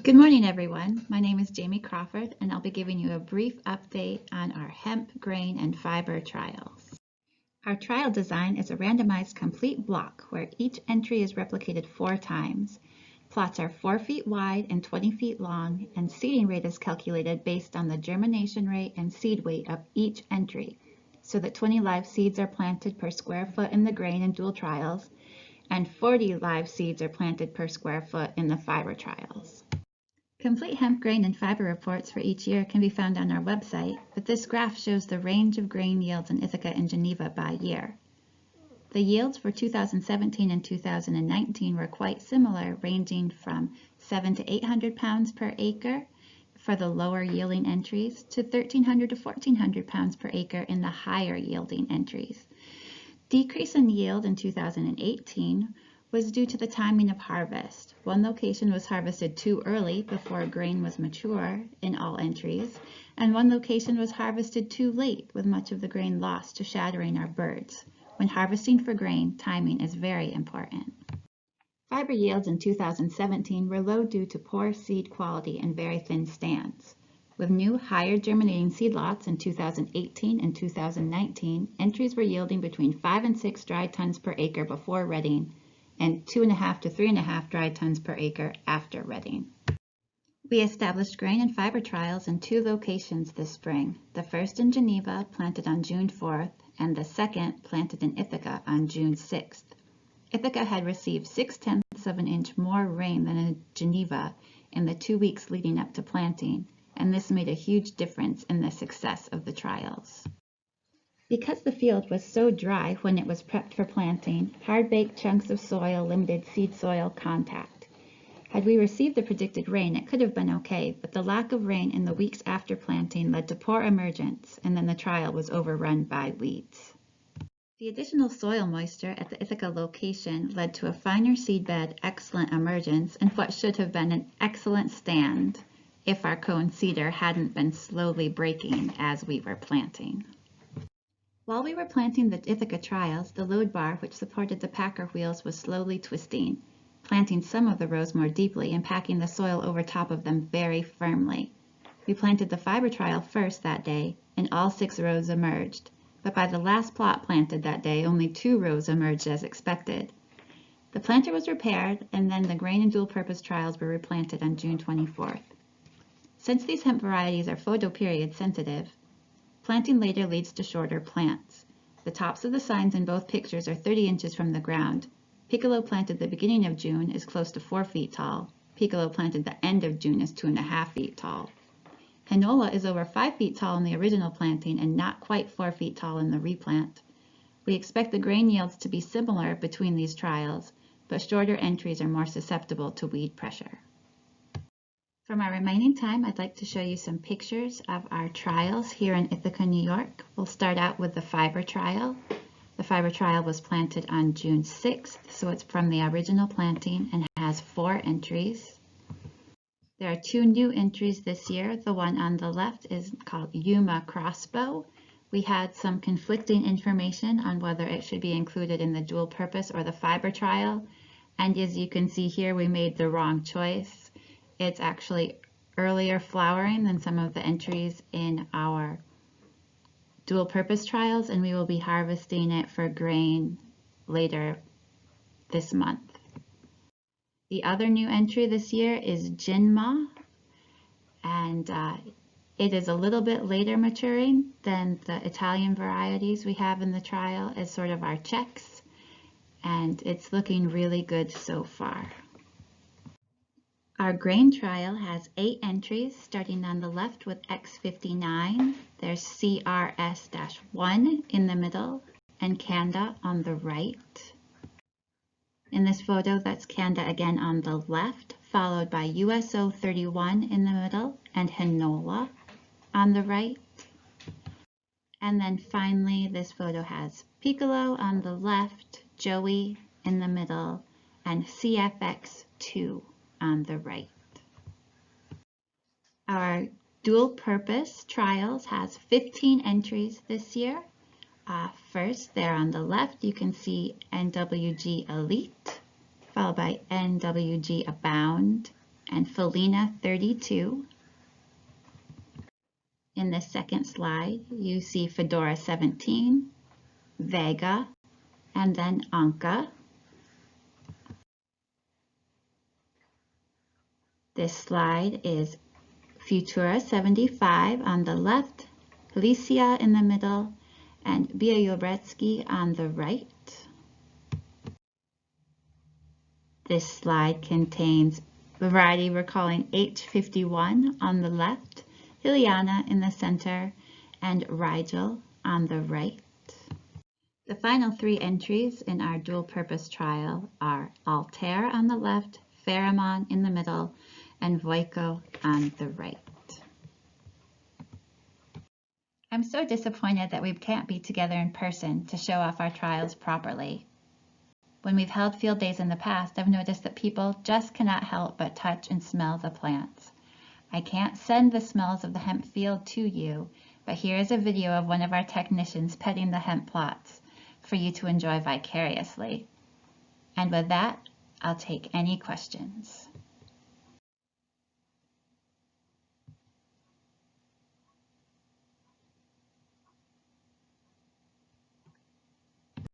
Good morning, everyone. My name is Jamie Crawford, and I'll be giving you a brief update on our hemp, grain, and fiber trials. Our trial design is a randomized complete block where each entry is replicated 4 times. Plots are 4 feet wide and 20 feet long, and seeding rate is calculated based on the germination rate and seed weight of each entry, so that 20 live seeds are planted per square foot in the grain and dual trials, and 40 live seeds are planted per square foot in the fiber trials. Complete hemp, grain, and fiber reports for each year can be found on our website, but this graph shows the range of grain yields in Ithaca and Geneva by year. The yields for 2017 and 2019 were quite similar, ranging from 700 to 800 pounds per acre for the lower yielding entries to 1,300 to 1,400 pounds per acre in the higher yielding entries. Decrease in yield in 2018 was due to the timing of harvest. One location was harvested too early before grain was mature in all entries, and one location was harvested too late with much of the grain lost to shattering or birds. When harvesting for grain, timing is very important. Fiber yields in 2017 were low due to poor seed quality and very thin stands. With new, higher germinating seed lots in 2018 and 2019, entries were yielding between 5 and 6 dry tons per acre before retting, and 2.5 to 3.5 dry tons per acre after retting. We established grain and fiber trials in 2 locations this spring, the first in Geneva, planted on June 4th, and the second, planted in Ithaca on June 6th. Ithaca had received 0.6 of an inch more rain than in Geneva in the 2 weeks leading up to planting, and this made a huge difference in the success of the trials. Because the field was so dry when it was prepped for planting, hard-baked chunks of soil limited seed soil contact. Had we received the predicted rain, it could have been okay, but the lack of rain in the weeks after planting led to poor emergence, and then the trial was overrun by weeds. The additional soil moisture at the Ithaca location led to a finer seedbed, excellent emergence, and what should have been an excellent stand if our cone cedar hadn't been slowly breaking as we were planting. While we were planting the Ithaca trials, the load bar which supported the packer wheels was slowly twisting, planting some of the rows more deeply and packing the soil over top of them very firmly. We planted the fiber trial first that day, and all 6 rows emerged, but by the last plot planted that day, only 2 rows emerged as expected. The planter was repaired, and then the grain and dual purpose trials were replanted on June 24th. Since these hemp varieties are photoperiod sensitive, planting later leads to shorter plants. The tops of the signs in both pictures are 30 inches from the ground. Piccolo planted the beginning of June is close to 4 feet tall. Piccolo planted the end of June is 2.5 feet tall. Canola is over 5 feet tall in the original planting and not quite 4 feet tall in the replant. We expect the grain yields to be similar between these trials, but shorter entries are more susceptible to weed pressure. For my remaining time, I'd like to show you some pictures of our trials here in Ithaca, New York. We'll start out with the fiber trial. The fiber trial was planted on June 6th, so it's from the original planting and has 4 entries. There are 2 new entries this year. The one on the left is called Yuma Crossbow. We had some conflicting information on whether it should be included in the dual purpose or the fiber trial, and as you can see here, we made the wrong choice. It's actually earlier flowering than some of the entries in our dual purpose trials, and we will be harvesting it for grain later this month. The other new entry this year is Geneva, and it is a little bit later maturing than the Italian varieties we have in the trial as sort of our checks, and it's looking really good so far. Our grain trial has 8 entries, starting on the left with X59. There's CRS-1 in the middle and Kanda on the right. In this photo, that's Kanda again on the left, followed by USO31 in the middle and Henola on the right. And then finally, this photo has Piccolo on the left, Joey in the middle, and CFX2 on the right. Our dual purpose trials has 15 entries this year. First, there on the left, you can see NWG Elite, followed by NWG Abound, and Felina 32. In the second slide, you see Fedora 17, Vega, and then Anka. This slide is Futura 75 on the left, Alicia in the middle, and Białobrzegi on the right. This slide contains the variety we're calling H51 on the left, Ileana in the center, and Rigel on the right. The final 3 entries in our dual-purpose trial are Altair on the left, Pheromone in the middle, and Voiko on the right. I'm so disappointed that we can't be together in person to show off our trials properly. When we've held field days in the past, I've noticed that people just cannot help but touch and smell the plants. I can't send the smells of the hemp field to you, but here is a video of one of our technicians petting the hemp plots for you to enjoy vicariously. And with that, I'll take any questions.